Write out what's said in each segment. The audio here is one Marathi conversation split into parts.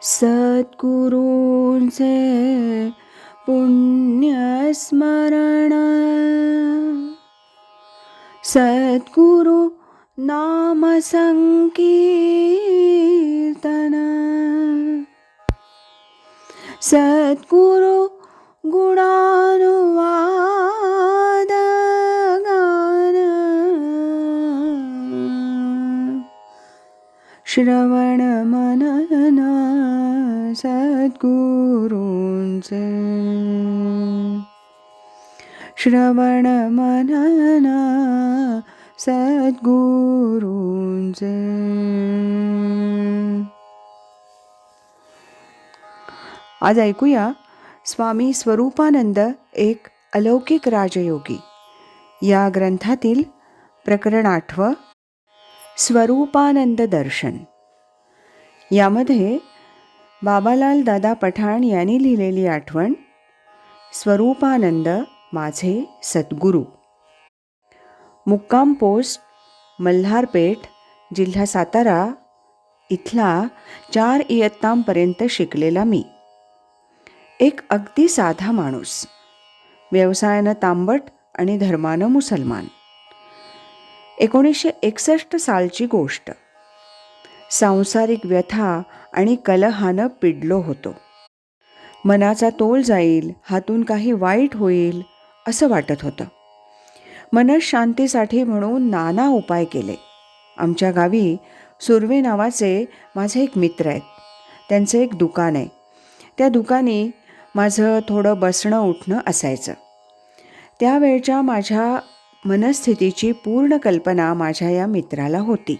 सद्गुरूंचे पुण्यस्मरण, सद्गुरु नाम संकीर्तन, सद्गुरु गुणानुवाद गान, श्रवण मनन सद्गुरूंचे, श्रवण मनन सद्गुरूंचे. आज ऐकूया स्वामी स्वरूपानंद एक अलौकिक राजयोगी या ग्रंथातील प्रकरण 8 स्वरूपानंद दर्शन. यामध्ये बाबालाल दादा पठाण यांनी लिहिलेली आठवण, स्वरूपानंद माझे सद्गुरू. मुक्काम पोस्ट मल्हारपेठ, जिल्हा सातारा इथला 4 इयत्तांपर्यंत शिकलेला मी. एक अगदी साधा माणूस, व्यवसायानं तांबट आणि धर्मानं मुसलमान. 1961 सालची गोष्ट. सांसारिक व्यथा आणि कलहानं पिडलो होतो. मनाचा तोल जाईल, हातून काही वाईट होईल असं वाटत होतं. मनःशांतीसाठी म्हणून नाना उपाय केले. आमच्या गावी सुर्वे नावाचे माझे एक मित्र आहेत. त्यांचं एक दुकान आहे. त्या दुकानी माझं थोडं बसणं उठणं असायचं. त्यावेळच्या माझ्या मनस्थितीची पूर्ण कल्पना माझ्या या मित्राला होती.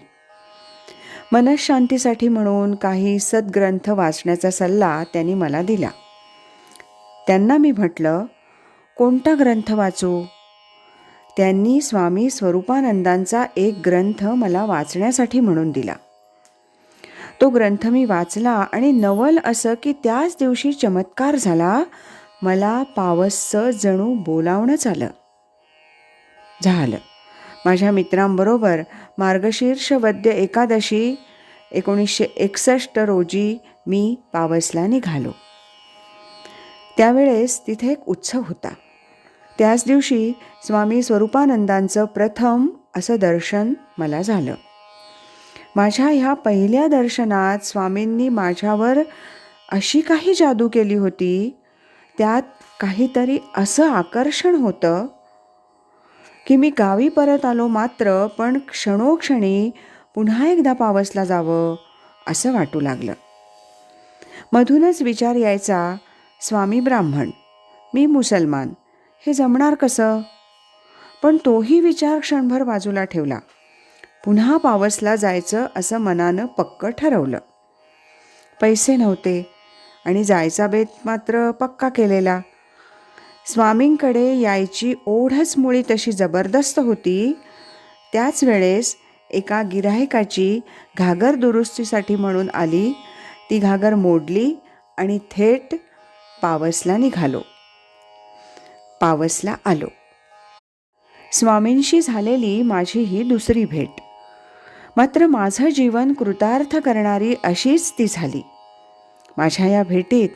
मनःशांतीसाठी म्हणून काही सद्ग्रंथ वाचण्याचा सल्ला त्यांनी मला दिला. त्यांना मी म्हटलं, कोणता ग्रंथ वाचू? त्यांनी स्वामी स्वरूपानंदांचा एक ग्रंथ मला वाचण्यासाठी म्हणून दिला. तो ग्रंथ मी वाचला आणि नवल असं की त्याच दिवशी चमत्कार झाला. मला पावसचं जणू बोलावणंच आलं. झालं. माझ्या मित्रांबरोबर मार्गशीर्ष वद्य एकादशी 1961 रोजी मी पावसला निघालो. त्यावेळेस तिथे एक उत्सव होता. त्याच दिवशी स्वामी स्वरूपानंदांचं प्रथम असं दर्शन मला झालं. माझ्या ह्या पहिल्या दर्शनात स्वामींनी माझ्यावर अशी काही जादू केली होती. त्यात काहीतरी असं आकर्षण होतं की मी गावी परत आलो मात्र पण क्षणोक्षणी पुन्हा एकदा पावसला जावं असं वाटू लागलं. मधूनच विचार यायचा, स्वामी ब्राह्मण, मी मुसलमान, हे जमणार कसं? पण तोही विचार क्षणभर बाजूला ठेवला. पुन्हा पावसला जायचं असं मनानं पक्क ठरवलं. पैसे नव्हते आणि जायचा बेत मात्र पक्का केलेला. स्वामींकडे यायची ओढच मुळी तशी जबरदस्त होती. त्याच वेळेस एका गिऱ्हाईकाची घागर दुरुस्तीसाठी म्हणून आली. ती घागर मोडली आणि थेट पावसला निघालो. पावसला आलो. स्वामींशी झालेली माझी ही दुसरी भेट. मात्र माझं जीवन कृतार्थ करणारी अशीच ती झाली. माझ्या या भेटीत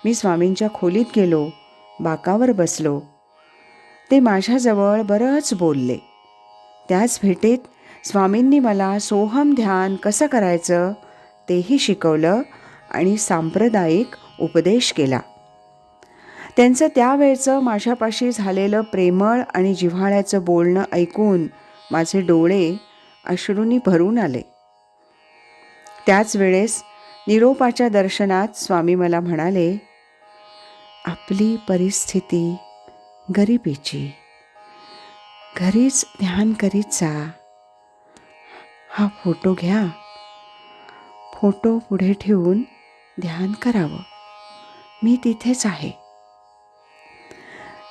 मी स्वामींच्या खोलीत गेलो, बाकावर बसलो. ते माझ्याजवळ बरंच बोलले. त्याच भेटीत स्वामींनी मला सोहम ध्यान कसं करायचं तेही शिकवलं आणि सांप्रदायिक उपदेश केला. त्यांचं त्यावेळचं माझ्यापाशी झालेलं प्रेमळ आणि जिव्हाळ्याचं बोलणं ऐकून माझे डोळे अश्रूंनी भरून आले. त्याच वेळेस निरोपाच्या दर्शनात स्वामी मला म्हणाले, आपली परिस्थिती गरिबीची, घरीच ध्यान करीत जा. हा फोटो घ्या, फोटो पुढे ठेवून ध्यान करावं. मी तिथेच आहे.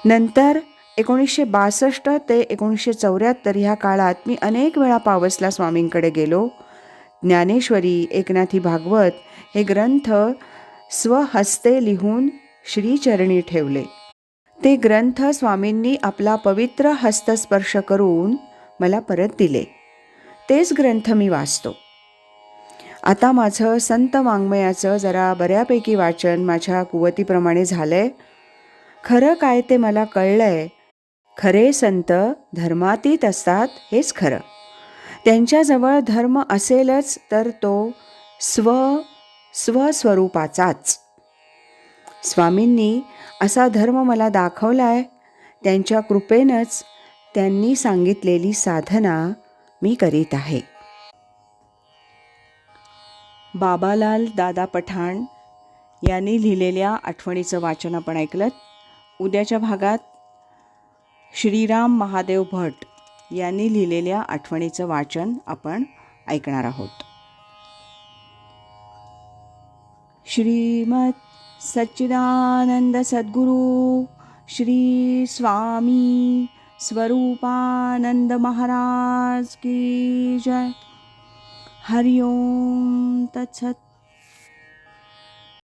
नंतर 1962 ते 1974 ह्या काळात मी अनेक वेळा पावसला स्वामींकडे गेलो. ज्ञानेश्वरी, एकनाथी भागवत हे ग्रंथ स्वहस्ते लिहून श्रीचरणी ठेवले. ते ग्रंथ स्वामींनी आपला पवित्र हस्तस्पर्श करून मला परत दिले. तेच ग्रंथ मी वाचतो. आता माझं संत वाङ्मयाचं जरा बऱ्यापैकी वाचन माझ्या कुवतीप्रमाणे झालं आहे. खरं काय ते मला कळलं आहे. खरे संत धर्मातीत असतात हेच खरं. त्यांच्याजवळ धर्म असेलच तर तो स्वस्वरूपाचाच. स्वामींनी असा धर्म मला दाखवला आहे. त्यांच्या कृपेनंच त्यांनी सांगितलेली साधना मी करीत आहे. बाबालाल दादा पठाण यांनी लिहिलेल्या आठवणीचं वाचन आपण ऐकलं. उद्याच्या भागात श्रीराम महादेव भट यांनी लिहिलेल्या आठवणीचं वाचन आपण ऐकणार आहोत. श्रीमद सच्चिदानंद सद्गुरु श्री स्वामी स्वरूपानंद महाराज की जय. हरि ओम तत्सत.